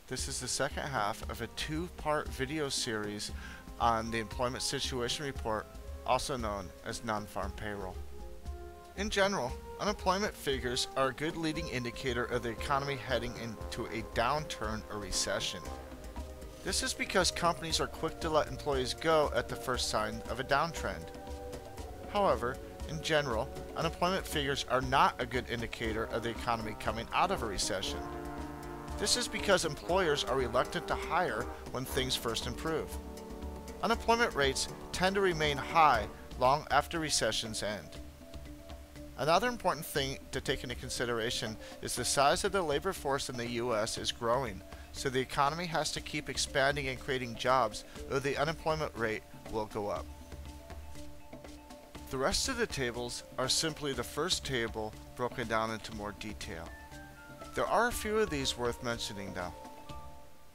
This is the second half of a two-part video series on the Employment Situation Report, also known as Non Farm Payroll. In general, unemployment figures are a good leading indicator of the economy heading into a downturn or recession. This is because companies are quick to let employees go at the first sign of a downtrend. However, in general, unemployment figures are not a good indicator of the economy coming out of a recession. This is because employers are reluctant to hire when things first improve. Unemployment rates tend to remain high long after recessions end. Another important thing to take into consideration is the size of the labor force in the U.S. is growing, so the economy has to keep expanding and creating jobs, or the unemployment rate will go up. The rest of the tables are simply the first table broken down into more detail. There are a few of these worth mentioning though.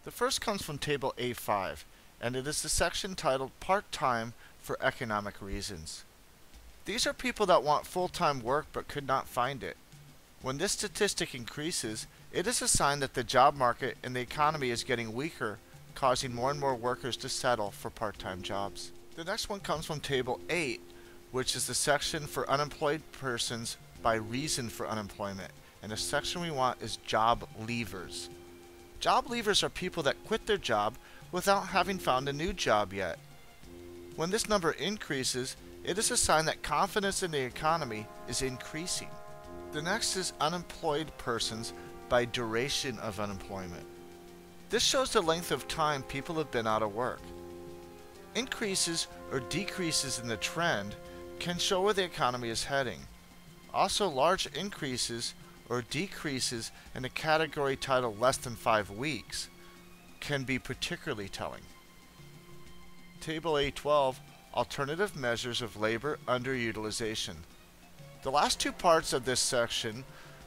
The first comes from Table A5, and it is the section titled Part-Time for Economic Reasons. These are people that want full-time work but could not find it. When this statistic increases, it is a sign that the job market and the economy is getting weaker, causing more and more workers to settle for part-time jobs. The next one comes from Table 8, which is the section for unemployed persons by reason for unemployment. And the section we want is job leavers. Job leavers are people that quit their job without having found a new job yet. When this number increases, it is a sign that confidence in the economy is increasing. The next is unemployed persons by duration of unemployment. This shows the length of time people have been out of work. Increases or decreases in the trend can show where the economy is heading. Also, large increases or decreases in a category titled less than 5 weeks can be particularly telling. Table A12, Alternative Measures of Labor Underutilization. The last two parts of this section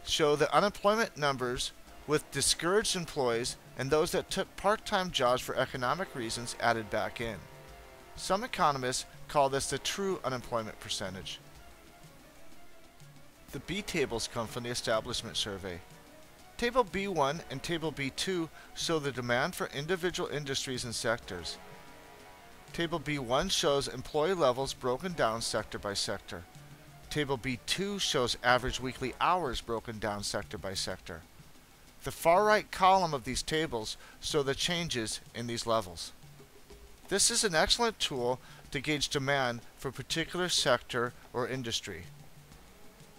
show the unemployment numbers with discouraged employees and those that took part-time jobs for economic reasons added back in. Some economists call this the true unemployment percentage. The B tables come from the Establishment Survey. Table B1 and Table B2 show the demand for individual industries and sectors. Table B1 shows employee levels broken down sector by sector. Table B2 shows average weekly hours broken down sector by sector. The far right column of these tables show the changes in these levels. This is an excellent tool to gauge demand for a particular sector or industry.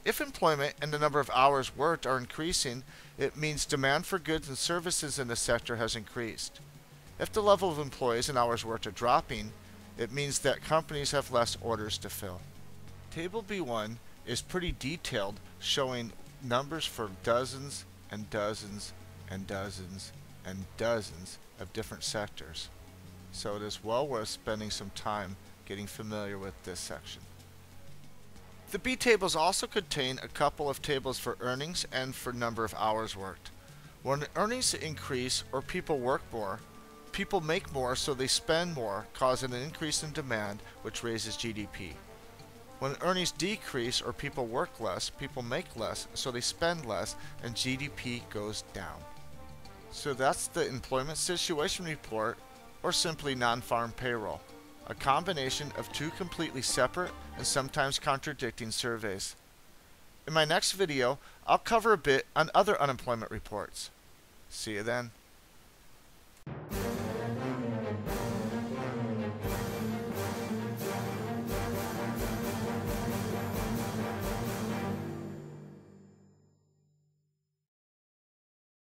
If employment and the number of hours worked are increasing, it means demand for goods and services in the sector has increased. If the level of employees and hours worked are dropping, it means that companies have less orders to fill. Table B1 is pretty detailed, showing numbers for dozens and dozens and dozens and dozens of different sectors. So it is well worth spending some time getting familiar with this section. The B tables also contain a couple of tables for earnings and for number of hours worked. When earnings increase or people work more, people make more, so they spend more, causing an increase in demand, which raises GDP. When earnings decrease or people work less, people make less, so they spend less, and GDP goes down. So that's the Employment Situation Report, or simply non-farm payroll, a combination of two completely separate and sometimes contradicting surveys. In my next video, I'll cover a bit on other unemployment reports. See you then.